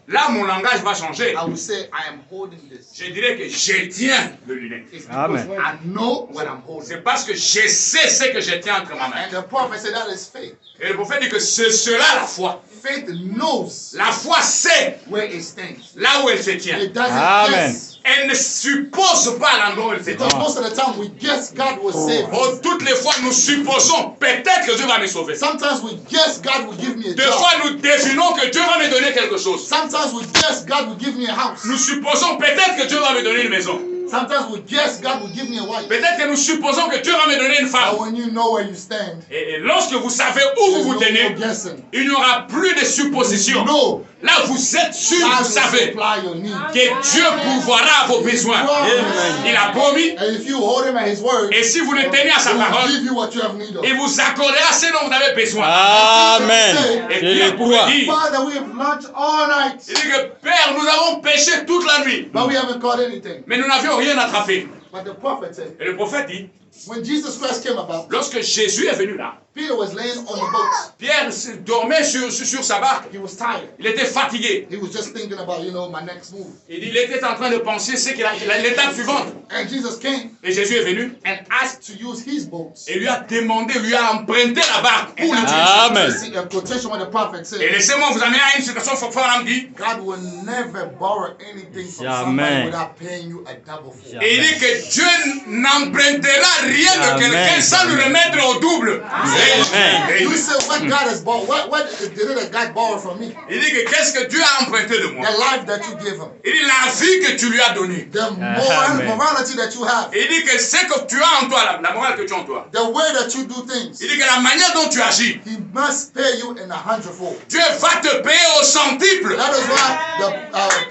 là mon langage va changer. I will say, I am holding this. Je dirais que je tiens le lunettes. It's because I know what I'm holding. C'est parce que je sais ce que je tiens entre ma main. And the prophet said that is faith. Et le prophète dit que c'est cela la foi. Faith knows La foi sait where it stands. là où elle se tient. It doesn't guess. Elle ne suppose pas l'endroit où elle se tient. Because most of the time we guess God will save us. Oh, toutes les fois nous supposons peut-être que Dieu va me sauver. Sometimes we guess God will give me a Des job. fois nous devinons que Dieu va me donner quelque chose. Sometimes we guess God will give me a house. Nous supposons peut-être que Dieu va me donner une maison. Sometimes we guess God will give me a wife. Peut-être que nous supposons que Dieu va me donner une femme. But when you know where you stand, Et lorsque vous savez où vous vous tenez, il n'y aura plus de suppositions. no. Là, vous êtes sûr, God vous will savez supply your needs. que Dieu pourvoira à vos besoins. Il a promis. And if you hold him at his word, Et si vous le tenez à sa he will parole, give you what you have need of. il vous accordera ce dont vous avez besoin. Amen. Et Je Pierre le pouvait crois. dire, Father, we have lunched all night, il dit que Père, nous avons péché toute la nuit, but we haven't caught anything. mais nous n'avions rien attrapé. But the prophet said, Et le prophète dit, when Jesus Christ came about, lorsque Jésus est venu là, Peter was laying on the boat. Pierre dormait sur sa barque. He was tired. Il était fatigué. He was just thinking about, my next move. Il était en train de penser ce qu'il a l'étape suivante. And Jesus came Et Jésus est venu and asked to use his boats. et lui a demandé, lui a emprunté la barque pour l'utiliser. Amen. See a quotation what the prophet Et said. laissez-moi vous amener à une citation Fort dit. God will never borrow anything from Jamais. somebody without paying you a double for it. Et il dit que Dieu n'empruntera rien de Amen. quelqu'un sans lui remettre au double. Amen. Et You say what God has borrowed. What did it that God borrowed from me? il dit que qu'est-ce que Dieu a emprunté de moi? The life that you give him. Il dit la vie que tu lui as donnée. The Amen. morality that you have. Il dit que ce que tu as en toi, la morale que tu as en toi. The way that you do things. Il dit que la manière dont tu agis, He must pay you in 100-fold. Dieu va te payer au centuple. That is why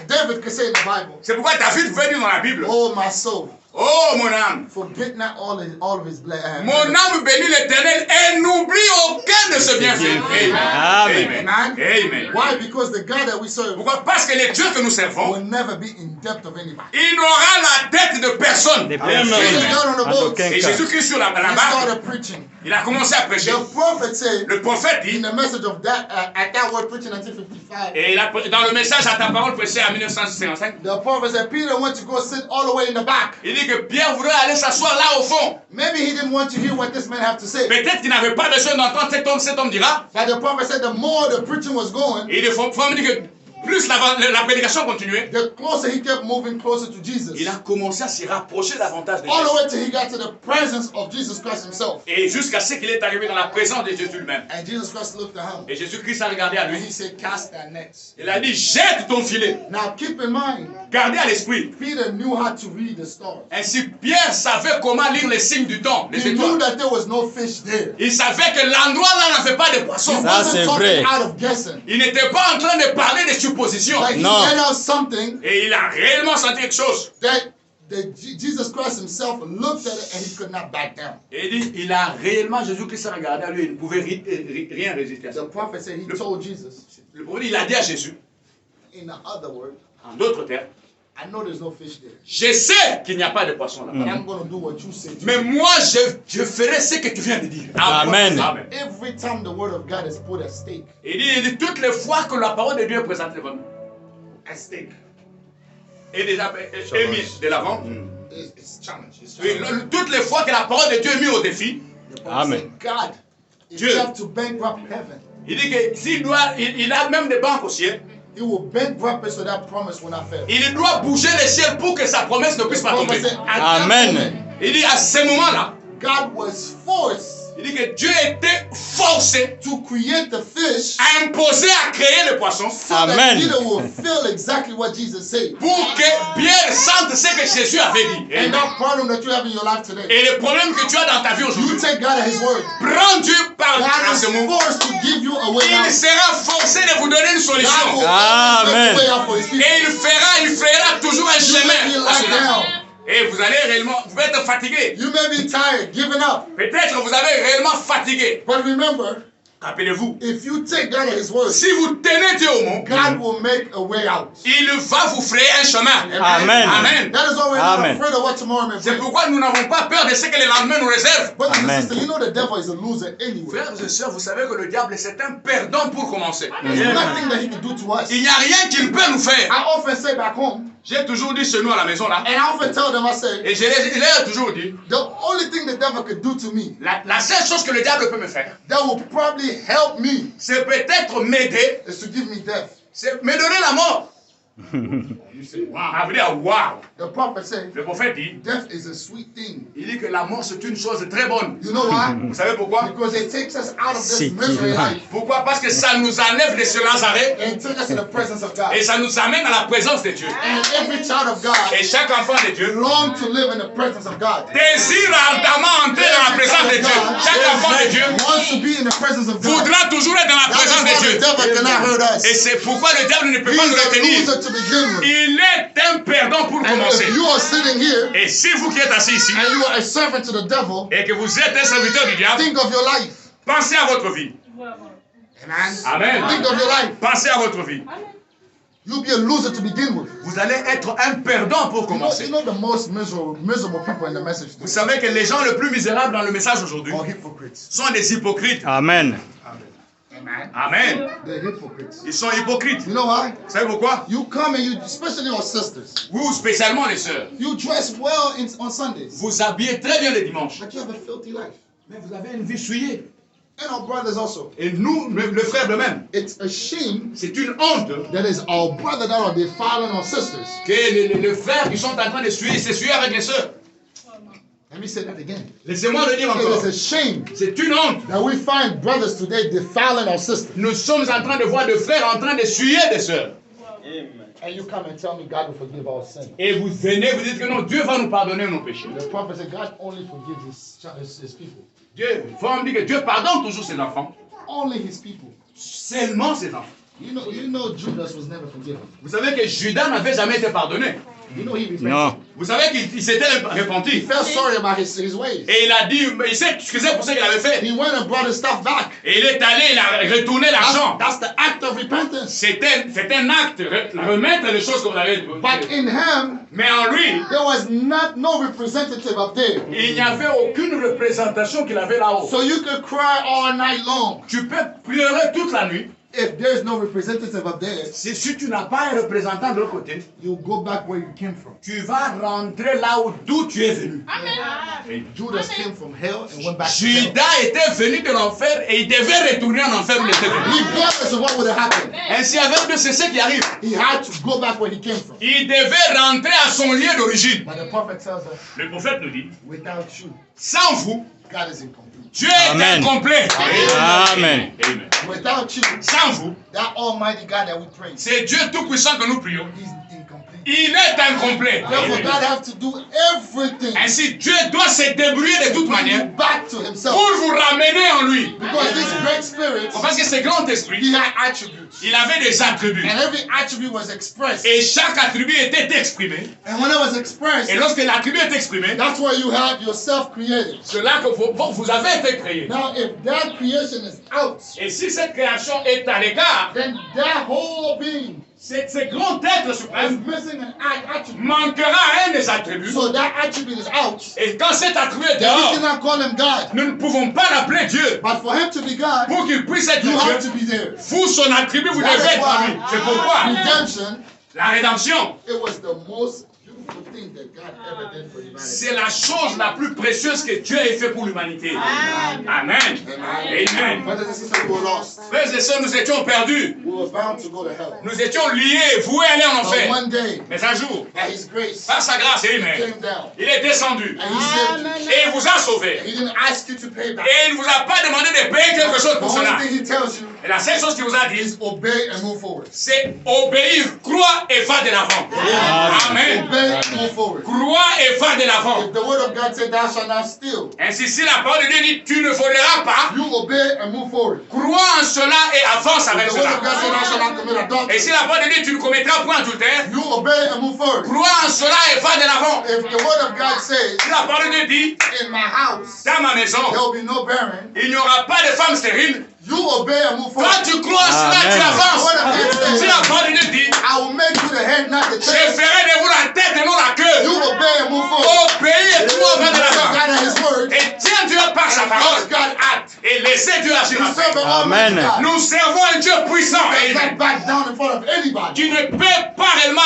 David could say in the Bible, C'est pourquoi David veut dire dans la Bible, oh my soul, oh mon âme, forget not all of his blessings. mon âme bénit l'Éternel et n'oublie aucun de ses bienfaits. Amen. Amen. Amen. Why? Because the God that we serve Pourquoi? Parce que les dieux que nous servons, will never be in debt of anybody. il n'aura la dette de personne. Des Jesus personnes. got on the En boat. aucun Et cas. Jésus-Christ sur la He barque, started preaching. il a commencé à prêcher. The prophet said Le prophète in dit, the message of that at that word preaching 1955. et dans le message à ta parole prêché en 1955, The prophet said Peter went to go sit all the way in the back. il dit que Pierre voudrait aller s'asseoir là au fond. Maybe he didn't want to hear what this man have to say. Peut-être qu'il n'avait pas besoin d'entendre cet homme dira. But the prophet said the more the preaching was going, Et il faut me dire que plus la prédication continuait, the closer he kept moving closer to Jesus. il a commencé à s'y rapprocher davantage de All the Jésus. way till he got to the presence of Jesus Christ himself. Et jusqu'à ce qu'il est arrivé dans la présence de Jésus lui-même. And Jesus Christ looked at him. Et Jésus-Christ a regardé à And lui. he said, cast that nets. Il a dit, jette ton filet. Now keep in mind, Gardez à l'esprit. Peter knew how to read the stars. Ainsi, Pierre savait comment lire les signes du temps, les He knew étoiles. that there was no fish there. Il savait que l'endroit là n'avait pas de He poissons. Ça, c'est wasn't vrai. talking out of guessing. Il n'était pas en train de parler des suppositions. Like he No. let out something Et il a réellement senti quelque chose. that Jesus Christ himself looked at it and he could not back down. Et il dit, il a réellement, Jésus-Christ a regardé à lui, il ne pouvait rien résister à ça. The prophet said he told Jesus, Le prophète, il a dit à Jésus, in other words, en d'autres termes, I know there's no fish there, je sais qu'il n'y a pas de poisson là. but I'm going to do what you say. Mais moi, je ferai ce que tu viens de dire. Amen. Amen. Every time the word of God is put at stake, Il dit, toutes les fois que la parole de Dieu est présentée devant nous, at stake, et déjà est mise de l'avant, it's challenge. It's oui, challenge. toutes les fois que la parole de Dieu est mise au défi, The prophet Amen. said, God, if Dieu. you have to bankrupt heaven, il dit que s'il doit, il a même des banques au ciel, he will bankrupt it so that promise will not fail. il doit bouger le ciel pour que sa promesse ne The puisse pas prophet tomber. said, at that Amen. moment, Il dit à ce moment-là, God was forced il dit que Dieu était forcé to create the fish à imposer à créer le poisson so Amen. that Peter will feel exactly what Jesus said. pour que Pierre sente ce que Jésus avait dit. And that problem that you have in your life today, Et le problème que tu as dans ta vie you aujourd'hui, take God at his word. prends Dieu par God à is ce moment. forced to give you a way Il out. sera forcé de vous donner une God solution. will Amen. always make a way out for his people. Et il fera toujours un You may be chemin. à let cela. down. Et vous allez réellement, vous pouvez être fatigué. You may be tired, giving up. Peut-être que vous avez réellement fatigué. But remember, Rappelez-vous, if you take God at His word, si vous tenez Dieu au mot, God will make a way out. il va vous frayer un chemin. Amen. Amen. That is why we're not Amen. afraid of what tomorrow may C'est bring. pourquoi nous n'avons pas peur de ce que le lendemain nous réserve. Brothers and Amen. sisters, you know the devil is a loser anyway. Frères et sœurs, vous savez que le diable c'est un perdant pour commencer. There's nothing that he can do to us. Il n'y a rien qu'il peut nous faire. I often say back home, J'ai toujours dit chez nous à la maison là, and I often tell them, I say, et je l'ai toujours dit, the only thing the devil could do to me la seule chose que le diable peut me faire, that will probably help me c'est peut-être m'aider, is to give me death. c'est me donner la mort. You say, wow. Ça veut dire waouh. The prophet said, Le prophète dit, death is a sweet thing. il dit que la mort c'est une chose très bonne. You know why? Vous savez pourquoi? Because it takes us out of this C'est misery vrai. life Pourquoi? Parce que ça nous enlève de ce Nazareth and take us in the presence of God. et ça nous amène à la présence de Dieu. And every child of God Et chaque enfant de Dieu long to live in the presence of God. désire ardemment entrer dans la présence de Dieu. Chaque enfant de Dieu Wants to be in the presence of God. voudra toujours être dans la That is présence de why the Dieu. devil cannot hurt us. Et c'est pourquoi le diable ne peut pas nous He's a retenir. loser to begin with. Il est un perdant pour And commencer. if you are sitting here Et si vous qui êtes assis ici and you are a servant to the devil, et que vous êtes un serviteur du diable, think of your life. pensez à votre vie. Amen. Amen. Think of your life. Pensez à votre vie. You'll be a loser to begin with. Vous allez être un perdant pour You commencer. know the most miserable people in the message Vous savez que les gens les plus misérables dans le message aujourd'hui are hypocrites. sont des hypocrites. Amen. Amen. Amen. They're hypocrites. Ils sont hypocrites. You know why? Vous savez pourquoi? You come and you, especially our sisters, Vous, spécialement les sœurs, you dress well on Sundays, vous habillez très bien les dimanches. but you have a filthy life. Mais vous avez une vie souillée. And our brothers also. Et nous, le frère de même, It's a shame c'est une honte that is our brother that are defiling our sisters. que les frères qui sont en train de s'essuyer avec les sœurs. Let me say that again. Laissez-moi le dire It encore. is a shame C'est une honte. that we find brothers today defiling our sisters. Nous sommes en train de voir des frères en train de suyer des sœurs. And you come and tell me God will forgive our sin. Et vous venez, vous dites que non, Dieu va nous pardonner nos péchés. The prophet said God only forgives his people. Dieu, il faut me dire que Dieu pardonne toujours ses enfants. Only his people. Seulement ses enfants. You know Judas was never forgiven. Vous savez que Judas n'avait jamais été pardonné. You know he repented. Non. Vous savez qu'il s'était He repenti. felt sorry about his ways. Et il a dit, il s'est excusé pour ce qu'il avait fait. He went and brought his stuff back. Et il est allé, il a retourné l'argent. That's the act of repentance. C'est un acte, remettre les choses comme vous avez dit. But in him, Mais en lui, there was no representative up there. il n'y avait aucune représentation qu'il avait là-haut. So you could cry all night long. Tu peux pleurer toute la nuit. If there's no representative up there, Si tu n'as pas un représentant de l'autre côté, you go back where you came from. tu vas rentrer là d'où tu es venu. Judas came from hell and went back to hell. Judas était venu de l'enfer et il devait retourner en enfer où il était venu. Regardless of what would have happened, Ainsi avec Dieu, c'est ce qui arrive. he had to go back where he came from. Il devait rentrer à son lieu d'origine. But the prophet tells us, Le prophète nous dit, without you, sans vous, God is incomplete. Dieu est Amen. incomplet. Amen. Amen. Without you, Sans vous, that Almighty God that we praise, c'est Dieu tout-puissant que nous prions. he's incomplete. Il est incomplet. Therefore, God has to do everything Ainsi, Dieu doit se débrouiller de toute to bring you manière back to himself. pour vous ramener en lui. Because this great spirit, Parce que ce grand esprit, he had attributes. il avait des attributs. And every attribute was expressed. Et chaque attribut était exprimé. And when it was expressed, Et lorsque l'attribut est exprimé, that's where you have yourself created. c'est là que vous avez été créé. Now, if that creation is out, Et si cette création est à l'écart, then that whole being ce grand être is suprême missing an attribute. manquera à un des attributs. So that attribute is out. Et quand cet attribut est Then we dehors, cannot call him God. nous ne pouvons pas l'appeler Dieu. But for him to be God, Pour qu'il puisse être you have to Dieu, be there. vous, son attribut, vous That devez is être en lui. why C'est pourquoi redemption, la rédemption, it was the most beautiful thing that God ever did for humanity. c'est la chose la plus précieuse que Dieu ait fait pour l'humanité. Amen. Amen. Brothers and sisters, we were lost. Frères et sœurs, nous étions perdus. We were bound to go to hell. Nous étions liés, voués à aller en But enfer. one day, Mais un jour, by his grace, par sa grâce, he amen, came down il est descendu and he saved you. et il vous a sauvé. He didn't ask you to pay back. Et il ne vous a pas demandé de payer quelque chose The pour cela. only thing he tells you Et la seule chose qu'il vous a dit, is obey and move forward. c'est obéir, crois et va de l'avant. Amen. Obey and move forward. Crois et va de l'avant. If the word of God said, thou shalt not steal, Ainsi, si la parole de Dieu dit, tu ne voleras pas, you obey and move forward. crois en cela et avance avec If the word of God said, thou shalt cela. not commit Et adultery, si la parole de Dieu, tu ne commettras point adultère, you obey and move forward. crois en cela et va de l'avant. If the word of God says, Si la parole de Dieu dit, in my house, dans ma maison, there will be no barren, il n'y aura pas de femme stérile, You obey and move Quand forward. tu crois cela, tu Amen. avances. Si la parole de Dieu dit, I will make you the head, not the je tail. ferai de vous la tête et non la queue. You obey and move forward. Obéis et tout va de l'avant. God and His word. Et tiens Dieu par sa parole. God act. Et laissez Dieu agir. You serve an almighty Amen. God. Nous servons un Dieu puissant. Does not Amen. back down in front of anybody. Qui ne peut pas réellement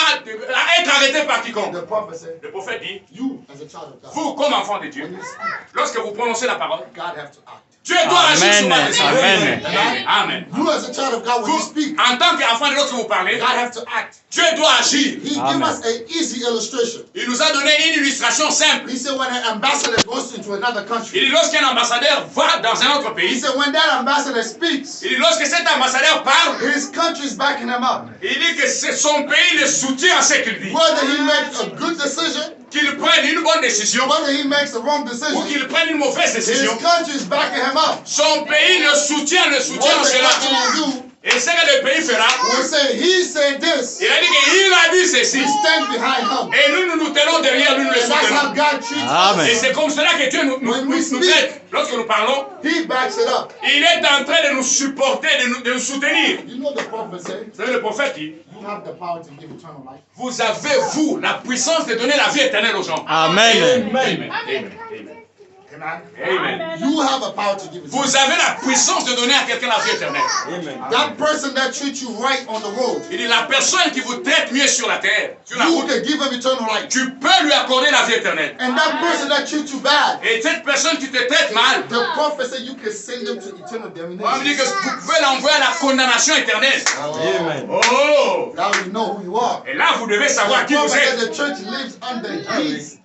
être arrêté par quiconque. The prophet said, Le prophète dit, you as a child of God, vous comme enfant de Dieu, when you speak, lorsque vous prononcez la parole, God have to act. Dieu doit agir sur ma Amen. descendance. Amen. Amen. You as a child of God, when you Vous, speak, en tant qu'enfant de lorsque vous parlez, God have to act. Dieu doit agir. He Amen. gave us an easy illustration. Il nous a donné une illustration simple. He said when an ambassador goes into another Il country, dit lorsqu'un ambassadeur va dans un autre he pays, said when that ambassador speaks, il dit lorsque cet ambassadeur parle, his country is backing him up. il dit que c'est son pays le soutient à ce qu'il dit. Whether he makes a good decision, Qu'il prenne une bonne décision whether he makes a wrong ou decision, qu'il prenne une mauvaise his décision, country is backing him up. son pays le soutient en What the cela. country will do, Et ce que le pays fera, will say, he said this. il a dit qu'il a dit ceci. We stand behind him. Et nous nous tenons derrière lui, nous le And that's how soutenons. God treats Amen. Et c'est comme cela que Dieu nous traite. Lorsque nous parlons, us. He backs it up. il est en train de nous supporter, de nous soutenir. You know the prophet said, Vous savez, le prophète dit, you have the power to give eternal life. vous avez, vous, la puissance de donner la vie éternelle aux gens. Amen. Amen. Amen. Amen. Amen. Amen. You have a power to give eternal Vous life. avez la puissance de donner à quelqu'un la vie éternelle. That person that treats you right on the road, Il dit, la personne qui vous traite mieux sur la terre, sur la you route, can give him eternal life. tu peux lui accorder la vie éternelle. And that person that treats you bad, Et cette personne qui te traite mal, the prophet said you can send them to eternal on me dit que damnation. vous pouvez l'envoyer à la condamnation éternelle. Amen. Oh! Now you know who you are. Et là, vous devez savoir The qui vous prophet said êtes. the church lives under his privilege.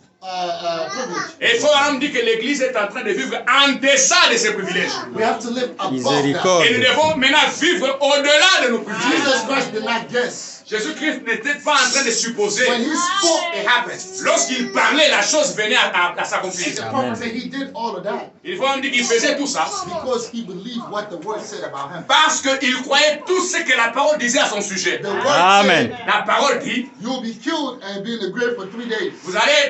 Et il faut me dire que l'Église est en train de vivre en deçà de ses privilèges. We have to live above that. Miséricorde. Et nous devons maintenant vivre au-delà de nos privilèges. Jesus Christ did not guess. Jésus-Christ n'était pas en train de supposer. When he spoke, it happened. Lorsqu'il parlait, la chose venait à And s'accomplir. the prophet said he did all of that Il faut me dire qu'il faisait tout ça because he believed what the word said about him. parce qu'il croyait tout ce que la parole disait à son sujet. The word Amen. said La parole dit, you'll be killed and be in the grave for 3 days.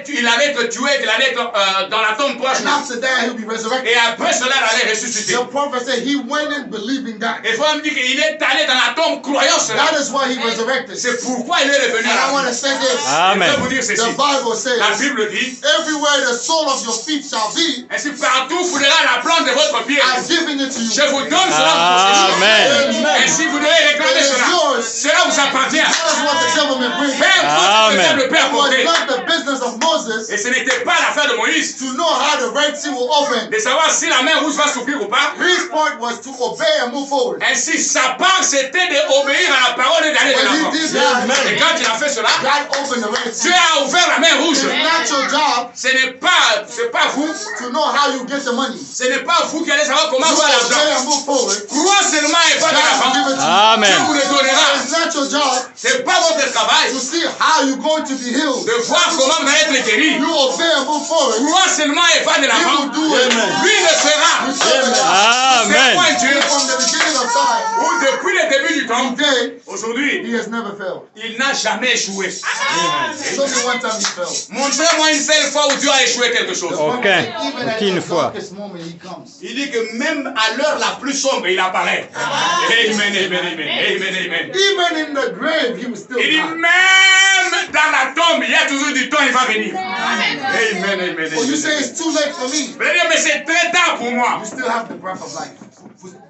il allait être tué, qu'il allait être dans la tombe 3 And jours. after that, he'll be resurrected. Et après cela, il allait ressusciter. The prophet said he went in believing that. Il faut me dire qu'il est allé dans la tombe croyant cela. That is why he resurrected. C'est pourquoi il est revenu And I à want la to vie. say this. Amen. Je vais vous dire ceci. The Bible La says, Bible dit, everywhere the sole of your feet shall be, ainsi partout foulera la plante de votre pied. I'm giving it to you. Je vous donne cela pour Amen. possession. Ainsi vous devez réclamer cela. Cela vous appartient. That is what the government brings. Peu importe ce que le Amen. diable peut It was apporter. not the business of Moses Et ce n'était pas l'affaire de Moïse to know how the Red Sea will open. de savoir si la main rouge va s'ouvrir ou pas. His part was to obey and move forward. Ainsi, sa part, c'était d'obéir à la parole et d'aller de When l'avant. he did that, Et quand il a fait cela, God opened the Red Dieu Sea. a ouvert la main rouge. It's not your job Ce n'est pas vous. to know how you get the money. Ce n'est pas vous qui allez savoir comment You avoir obey l'argent. and move forward. Crois seulement et pas de God will l'avant. give it to you. Amen. Dieu vous le donnera. It's not your job C'est pas votre travail to see how you're going to be healed. de voir comment vous allez être guéri. You obey and move forward. Crois seulement et pas de He will l'avant. do it. Lui le fera. You serve a God. C'est moi Amen. Dieu. From the beginning of time, Ou depuis le début du temps, today, aujourd'hui, he has never failed. il n'a jamais échoué. Show me one time he failed. Montrez-moi une seule fois où Dieu a échoué quelque chose. Aucun. Even at Aucune the fois. darkest moment, he comes. Il dit que même à l'heure la plus sombre, il apparaît. Amen, amen, amen, amen, amen. Even in the grave, he was still Il dit God. même dans la tombe, il y a toujours du temps, il va venir. Amen, amen, amen. Oh, you say it's too late for me. Vous allez dire, mais c'est très tard pour moi. You still have the breath of life.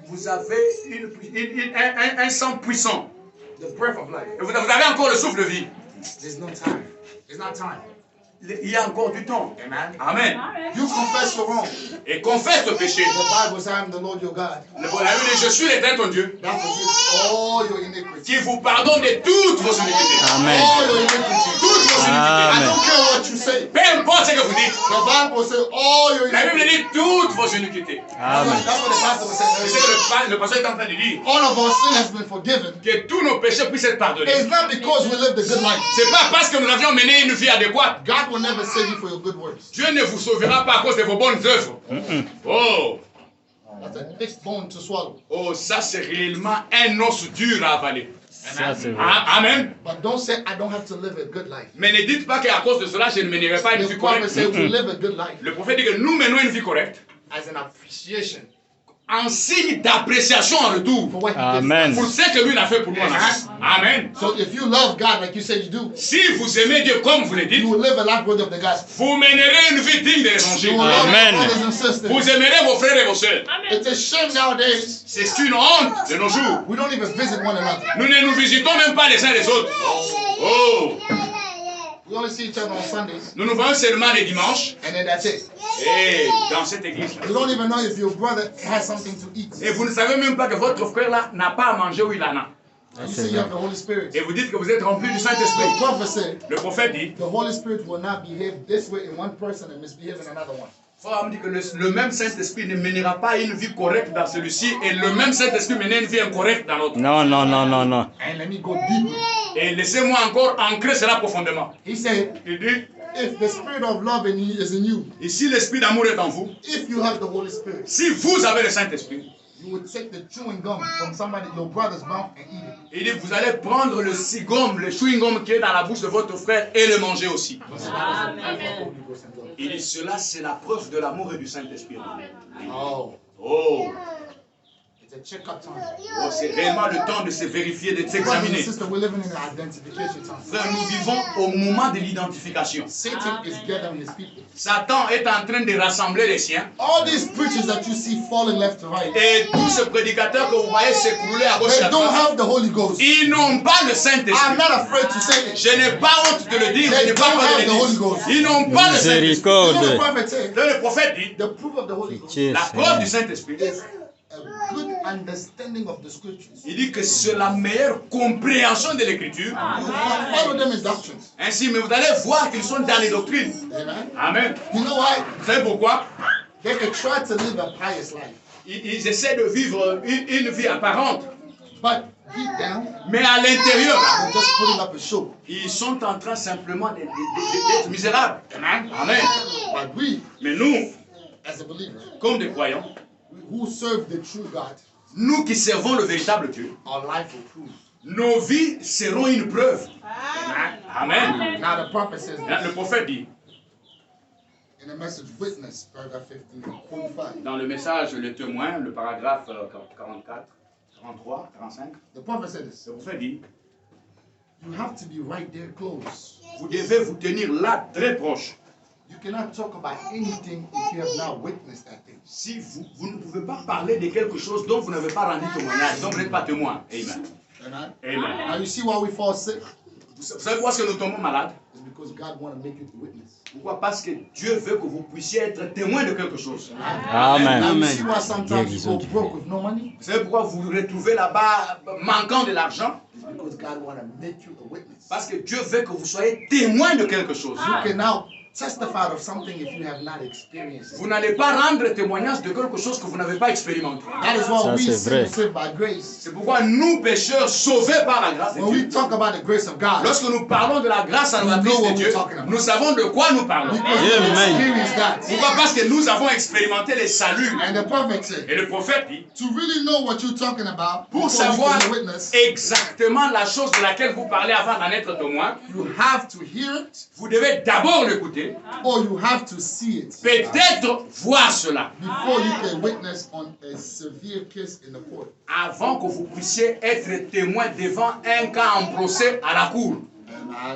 Vous avez un sang puissant. The breath of life. Et vous avez encore le souffle de vie. There's no time. There's not time. Il y a encore du temps. Amen. Amen. You confess your wrong. Et confesse le péché. The Bible says, I am the Lord your God. La Bible dit, je suis l'éternel ton Dieu, That forgives all your iniquities. qui vous pardonne de toutes vos iniquités. Amen. All your iniquities. Toutes vos iniquités. I Amen. don't care what you say. Peu importe ce que vous dites. The Bible says all your La Bible iniquities. dit toutes vos iniquités. Amen. That's what the pastor was saying C'est ce earlier. que le pasteur est en train de dire. All of our sin has been forgiven. Que tous nos péchés puissent être pardonnés. It's not because we lived a good life. C'est pas parce que nous avions mené une vie adéquate. God will never save you for your good works. Dieu ne vous sauvera pas à cause de vos bonnes œuvres. Oh, That's a thick bone to swallow. oh, ça c'est réellement un os dur à avaler. Ça, c'est vrai. Ah, amen. But don't say, I don't have to live a good life. Mais ne dites pas qu'à cause de cela, je ne mènerai pas une The vie prophet correcte. said we live a good life Le prophète dit que nous menons une vie correcte as an appreciation en signe d'appréciation en retour for what he Amen. pour ce que lui il a fait pour nous en Afrique. Amen. did. So if you love God like you said you do, Si vous aimez Dieu comme vous le dites, you will live a life worthy of the gospel. vous mènerez une vie digne de You l'évangile. will love Amen. your brothers and sisters. Vous aimerez vos frères et vos sœurs. It's a shame nowadays C'est une honte de nos jours. we don't even visit one another. Nous ne nous visitons même pas les uns les autres. Oh, We only see each other on Sundays, nous nous voyons seulement les dimanches and then that's it. et dans cette église. You don't even know if your brother has something to eat. Et vous ne savez même pas que votre frère là n'a pas à manger où il en a. You say you have the Holy Spirit. Et vous dites que vous êtes rempli du The Saint-Esprit. prophet said Le prophète dit, the Holy Spirit will not behave this way in one person and misbehave in another one. Frère me dit que le même Saint-Esprit ne mènera pas une vie correcte dans celui-ci et le même Saint-Esprit mènera une vie incorrecte dans l'autre. Non, non, non, non, non. And let me go deeper. Et laissez-moi encore ancrer cela profondément. He said, Il dit, if the spirit of love is in you, et si l'esprit d'amour est en vous, if you have the Holy Spirit, si vous avez le Saint-Esprit, you would take the chewing gum from your brother's mouth and eat it. il dit, vous allez prendre le cigum, le chewing-gum qui est dans la bouche de votre frère et le manger aussi. Il dit, cela c'est la preuve de l'amour et du Saint-Esprit. Oh, Oh, it's a check-up time. oh, c'est réellement le temps de se vérifier, de Brothers and s'examiner. sisters, we're living in an identification time. Frère, nous vivons au moment de l'identification. Satan is gathering his people. Satan est en train de rassembler les siens. All these preachers that you see falling left to right, Et tous ces prédicateurs que vous voyez s'écrouler à gauche et they à don't droite, have the Holy Ghost. ils n'ont pas le I'm Saint-Esprit. not afraid to say it. Je n'ai pas honte de le dire, je They n'ai pas don't peur have de the le Holy dire. Ghost. Ils n'ont pas le Saint-Esprit. You know what the Miséricorde. prophet said? Donc le prophète dit, The proof of the Holy Ghost Pitié, la preuve du Seigneur. Saint-Esprit, is a good understanding of the scriptures. il dit que c'est la meilleure compréhension de l'écriture. You follow them in doctrines. Ainsi, mais vous allez voir qu'ils sont dans les doctrines. Amen. Amen. You know why? Vous savez pourquoi? They could try to live a pious life, Ils essaient de vivre une vie apparente. but deep down, Mais à l'intérieur, they're just putting up a show. ils sont en train simplement d'être misérables. Amen. Amen. But we, Mais nous, as a believer, comme des croyants, who serve the true God, nous qui servons le véritable Dieu, our life will prove. nos vies seront une preuve. Amen. Now the prophet says Le this prophète dit, in the message Witness, paragraph 45. dans le message Le Témoin, le paragraphe 44, 43, 45, The prophet said this. le prophète dit, You have to be right there close. vous devez vous tenir là très proche. You cannot talk about anything if you have not witnessed that thing. Si vous ne pouvez pas parler de quelque chose dont vous n'avez pas rendu témoignage, donc vous n'êtes pas témoin. Amen. Amen. Amen. Now you see why we fall sick? Vous savez pourquoi est-ce que nous tombons malades? It's because God wants to make you the witness. Pourquoi? Parce que Dieu veut que vous puissiez être témoin de quelque chose. Amen. Now you Amen. see why sometimes you go broke with no money? Vous savez pourquoi vous vous retrouvez là-bas manquant de l'argent? It's because God wants to make you a witness. Parce que Dieu veut que vous soyez témoin de quelque chose. You can now testify of something if you have not experienced it. Vous n'allez pas rendre témoignage de quelque chose que vous n'avez pas expérimenté. That is why Ça, we c'est vrai. saved by grace. C'est pourquoi nous, pécheurs, sauvés par la grâce de When we Dieu, talk about the grace of God, lorsque nous parlons de la grâce salvatrice de Dieu, nous savons de quoi nous parlons. because we Amen. experienced that. Pourquoi? Parce que nous avons expérimenté les saluts. And the prophet said, Et le prophète dit, to really know what you're talking about, pour before you savoir can be a witness, exactement la chose de laquelle vous parlez avant d'en être témoin, you have to hear it vous devez d'abord l'écouter, or you have to see it peut-être voir cela, before you can witness on a severe case in the court. avant que vous puissiez être témoin devant un cas en procès à la cour.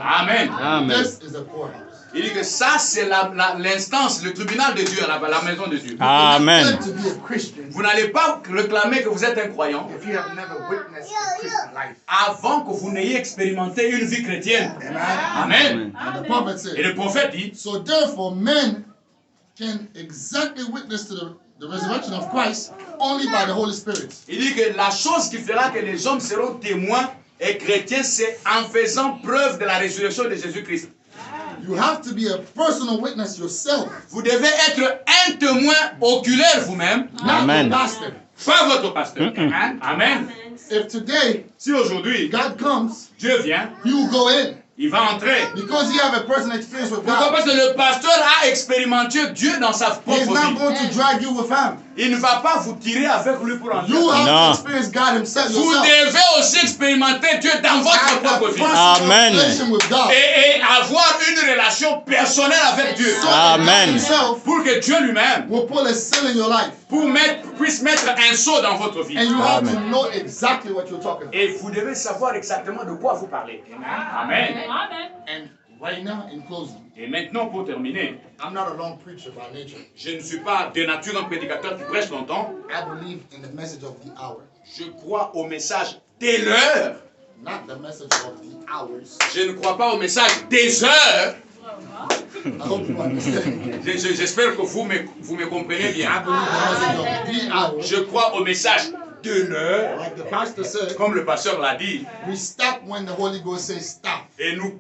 Amen. Amen. This is a courthouse. Il dit que ça, c'est l'instance, le tribunal de Dieu, la maison de Dieu. Amen. You claim to be a Christian Vous n'allez pas réclamer que vous êtes un croyant if you have never witnessed a Christian life. avant que vous n'ayez expérimenté une vie chrétienne. Amen. And the prophet Et said, le prophète dit, so therefore men can exactly witness to the resurrection of Christ only by the Holy Spirit. il dit que la chose qui fera que les hommes seront témoins et chrétiens, c'est en faisant preuve de la résurrection de Jésus-Christ. You have to be a personal witness yourself, Vous devez être un témoin oculaire vous-même, not Amen. the pastor. pas votre pasteur. Amen. Amen. If today Si aujourd'hui, God comes, Dieu vient, you will go in il va entrer. because you have a personal experience with Pourquoi? God. Parce que le pasteur a expérimenté Dieu dans sa He's propre not vie. going to drag you with him. Il ne va pas vous tirer avec lui pour entrer. You have No. to experience God Himself Vous yourself. devez aussi expérimenter Dieu dans votre Have a propre vie. personal Amen. relation with God. Et avoir une relation personnelle avec Dieu. So that God Amen. himself Pour que Dieu lui-même will pull a seal in your life. puisse mettre un sceau dans votre vie. And you have to Amen. know exactly what you're talking about. Et vous devez savoir exactement de quoi vous parlez. Amen. And right now, in closing, Et maintenant, pour terminer, I'm not a long preacher by nature. je ne suis pas de nature un prédicateur qui prêche longtemps. I believe in the message of the hour, Je crois au message des l'heure. not the message of the hours. Je ne crois pas au message des heures. I hope you understand. J'espère que vous me comprenez I bien. believe the message of the hour. Je crois au message de l'heure. Like the pastor said, Comme le pasteur l'a dit. we stop when the Holy Ghost says stop. Et nous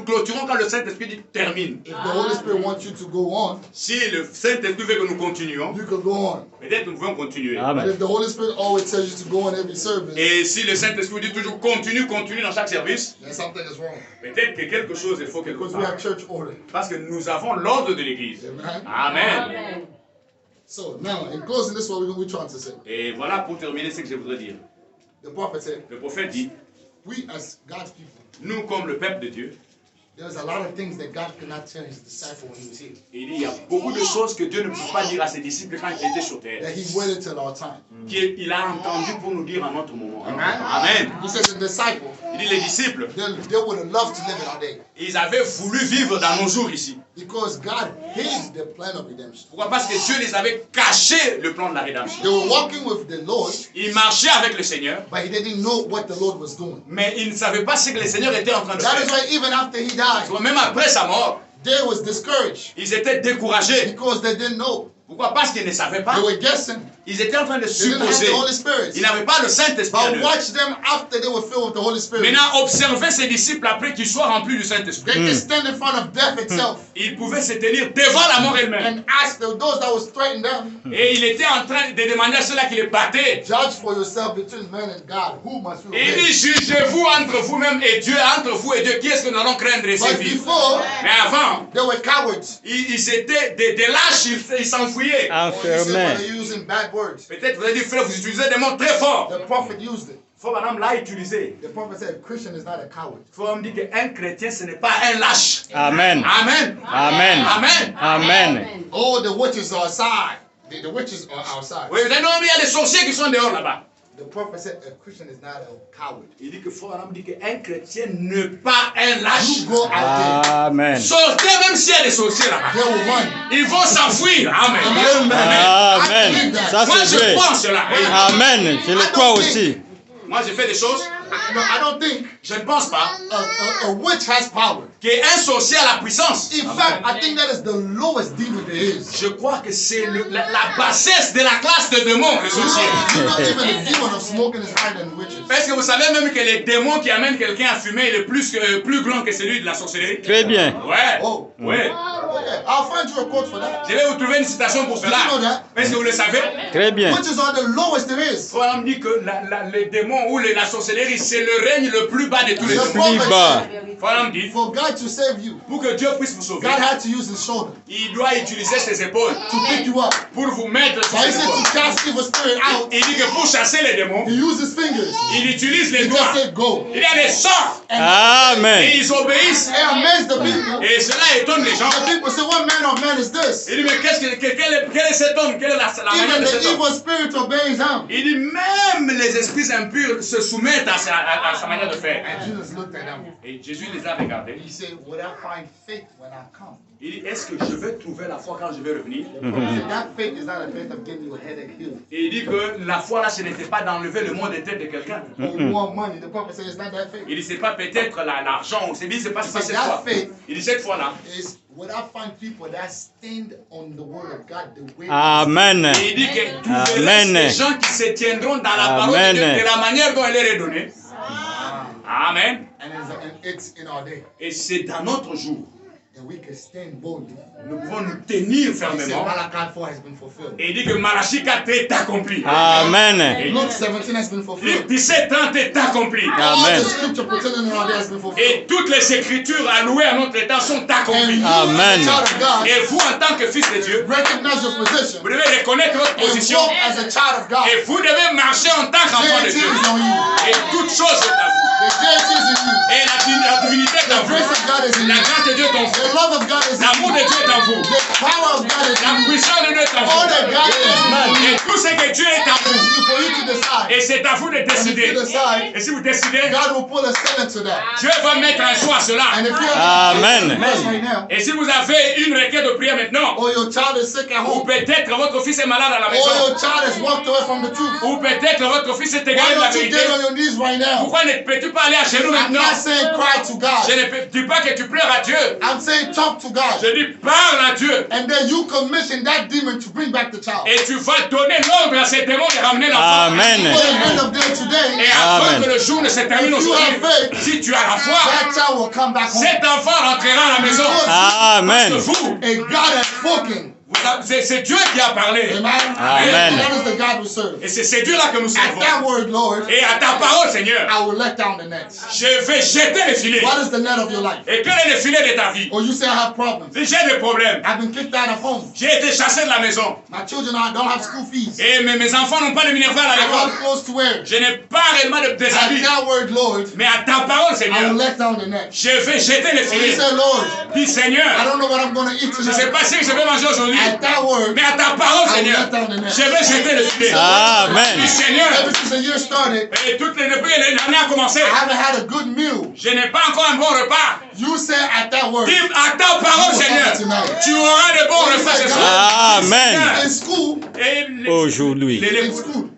clôturons quand le Saint-Esprit dit termine. If the Holy Spirit wants you to go on, Si le Saint-Esprit veut que nous continuions, you can go on. peut-être nous pouvons continuer. But Amen. if the Holy Spirit always tells you to go on every service, Et si le Saint-Esprit dit toujours continue dans chaque service, then something is wrong. peut-être que quelque chose il faut quelque Because we part. have church order. Parce que nous avons l'ordre de l'Église. Amen. Amen. So now, in closing, this is what we're trying to say. Et voilà pour terminer ce que je voudrais dire. The prophet said, Le prophète dit, we as God's people, nous comme le peuple de Dieu, there's a lot of things that God could not tell his disciple when he was here. il dit, il y a beaucoup de choses que Dieu ne peut pas dire à ses disciples quand il était sur terre. That he waited till our time. Qu'il a entendu pour nous dire à notre moment. Amen. Amen. He says the disciples, Il dit, les disciples, they would have loved to live in our day. ils avaient voulu vivre dans nos jours ici. Because God hid the plan of redemption. Pourquoi? Parce que Dieu les avait caché le plan de la rédemption. They were walking with the Lord, Ils marchaient avec le Seigneur, but he didn't know what the Lord was doing. mais ils ne savaient pas ce que le Seigneur était en train de That is faire. why even after he died, Même après sa mort, they was discouraged ils étaient découragés. because they didn't know. Pourquoi? Parce qu'ils ne savaient pas. They were guessing. Ils étaient en train de They didn't have supposer. the Holy Spirit. Ils n'avaient pas le Saint-Esprit en But eux. watch them after they were filled with the Holy Spirit. Maintenant, observez ces disciples après qu'ils soient remplis du They Saint-Esprit. can stand in front of death itself Ils pouvaient se tenir devant la mort elle-même. and ask those that was threatening them, Et il était en train de demander à ceux-là qui les battaient. judge for yourself between man and God. Who must you Et il obey? dit, jugez-vous entre vous-même et Dieu, entre vous et Dieu, qui est-ce que nous allons craindre et But servir? before, Mais avant, they were cowards. ils étaient des lâches, ils s'enfuyaient. You said Enfermé. they're using bad words. Peut-être vous avez dit, frère, vous utilisez des mots très forts. The prophet used it. Faut madame l'a utilisé. The prophet said, Christian is not a coward. Faut me dire qu'un chrétien, ce n'est pas un lâche. Amen. Amen. Amen. Amen. Amen. Oh, the witches are outside. The witches are outside. Oui, vous avez dit, non, mais il y a des sorciers qui sont dehors là-bas. The prophet said, a Christian is not a coward. Il dit que faut madame dire qu'un chrétien n'est pas un lâche. You go out there. Amen. Sortez même s'il y a des sorciers là-bas. They will run. Ils vont s'enfuir. Amen. Amen. Ça Moi, c'est je vrai. crois en cela. Amen. Je le crois aussi. Moi, j'ai fait des choses. No, I don't think Je ne pense pas a witch has power. qu'un sorcier a la puissance. In fact, I think that is the lowest demon there is. Je crois que c'est la bassesse de la classe de démons, les sorciers. You know, even the demon of smoking is higher than witches. Est-ce que vous savez même que les démons qui amènent quelqu'un à fumer est plus grand que celui de la sorcellerie? Très bien. Ouais. Oh. Ouais. Okay, I'll find you a quote for that. Je vais vous trouver une citation pour cela. You know that? Est-ce que vous le savez? Très bien. Witches are the lowest there is. On me dit que les démons ou la sorcellerie, c'est le règne le plus bas de tous les The démons. prophet Plus bas. On me dit, for God to save you, pour que Dieu puisse vous sauver, God had to use his shoulder il doit utiliser ses épaules to pick you up. pour vous mettre sur But he ses said to épaules. cast evil spirit out, Il dit que pour chasser les démons, he used his fingers. il utilise les He doigts. just said go. Il y a des sorts et Amen. ils obéissent. It amazed the people. Et cela étonne les gens. The people say, what man of man is this? Il dit, mais quel est cet homme? Quelle est la manière Even de the cet homme? evil spirit obeys him. Il dit, même les esprits impurs se soumettent à sa manière de faire. And Jesus looked at him. Et Jésus les a regardés. He said, would I find faith when I come? Il dit, est-ce que je vais trouver la foi quand je vais revenir? The prophet said, that faith is not a faith of getting your headache healed. Et il dit que la foi là, ce n'était pas d'enlever le mot de tête de quelqu'un. Or you want money. The prophet said, it's not that faith. Il dit, c'est pas peut-être l'argent, c'est dit, c'est pas cette that foi. faith Il dit, cette foi-là. Is would I find people that stand on the word of God the way Amen. Et il dit que tu verras Amen. des gens qui se tiendront dans la parole de Dieu Amen. de la manière dont elle est redonnée. Amen. and it's in our day. Et c'est dans notre jour. And we can stand boldly. Nous pouvons nous tenir He said, fermement. Malachi 4 has been fulfilled. Et il dit que Malachie 4 est accompli. Amen. Luke 17 has been fulfilled. Luc 17:30 est accompli. All Amen. the scripture pretending in our day has been fulfilled. Et toutes les écritures allouées à notre temps sont And accomplies. you, Amen. as a child of God, Et vous, en tant que fils de Dieu, recognize your position vous devez reconnaître votre and position. walk as a child of God. Et vous devez marcher en tant qu'enfant de Deity Dieu. is on you. Et toute chose est à vous. The deity is in you. Et la divinité est The en vous. grace of God is in in La you. grâce de Dieu est en The vous. love of God is in L'amour de you. Dieu est en vous. The power of God is La in you. puissance de Dieu est en All that vous. God is in Et tout ce que Dieu est en vous. you for you to decide. Et c'est à vous de And if décider. you decide, Et si vous décidez, God will put a sentence to that. Dieu va mettre un choix à cela. And if you have Amen. a request right now, Et si vous avez une requête de prière maintenant, or your child is sick at ou home, peut-être votre fils est malade à la or maison, your child has walked away from the truth, ou peut-être votre fils est égaré why de la don't you vérité, get on your knees right now? pourquoi ne peux-tu pas aller à genoux I'm maintenant? not saying cry to Je God. ne dis pas que tu pleures à Dieu. I'm saying talk to God. Je dis parle à Dieu. And then you commission that demon to bring back the child. Et tu vas donner l'ordre à ces démons de ramener l'enfant. Amen. For the end of day Et today, avant Amen. que le jour ne se termine If you aujourd'hui, have faith, si tu as la foi, that child will come back home. cet enfant rentrera à la maison. Amen. Parce que vous, And God has spoken. c'est Dieu qui a parlé. Amen. Amen. And that is the God we serve. Et c'est ce Dieu-là que nous At servons. that word, Lord, Et à ta parole, Seigneur, I will let down the net. je vais jeter les filets. What is the net of your life? Et quel est le filet de ta vie? Or you say I have problems. J'ai des problèmes. I've been kicked out of home. J'ai été chassé de la maison. My children don't have school fees. Et mes enfants n'ont pas de minerval à I don't l'école. have clothes to wear. Je n'ai pas réellement de At déshabits. that word, Lord, Mais à ta parole, I Seigneur, will let down the net. je vais jeter les And you filets. say, Lord, Dis, I Seigneur, don't know what I'm going to eat je ne sais tonight. pas si je vais manger aujourd'hui. At that word, Mais à ta parole, I will Seigneur, let down the net. je vais jeter les filets. Amen. Dis, Seigneur, Ever since the year started, et depuis que l'année a commencé, I haven't had a good meal. je n'ai pas encore un bon repas. You say at that word. Dis à ta parole, Seigneur, tu auras de bons repas ce soir. Amen. In school, Et Aujourd'hui. in school,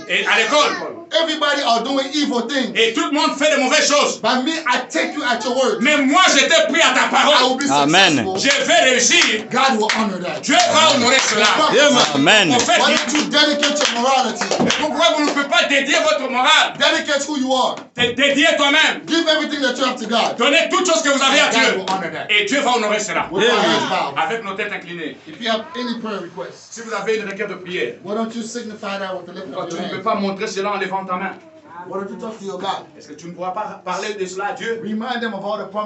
et à l'école. everybody are doing evil things. Et tout le monde fait de mauvaises choses. But me, I take you at your word. Mais moi, je t'ai pris à ta I will parole. be Amen. successful. Je vais réussir. God will honor that. Dieu va honorer cela. Amen. En fait, Why don't you dedicate your morality? pourquoi vous ne pouvez pas dédier votre morale? Dedicate who you are. Dédier toi-même. Give everything that you have to God. Donnez toute chose que vous avez à And God Dieu. will honor that. Et Dieu va honorer cela. With our heads bowed. Avec nos têtes inclinées. If you have any prayer requests, Si vous avez une requête de prière, why don't you signify that with the lifting of tu your ne peux hand? pas montrer cela en levant ta main. Why don't you talk to your God? Est-ce que tu ne pourras pas parler de cela à Dieu? Remind them of all the promises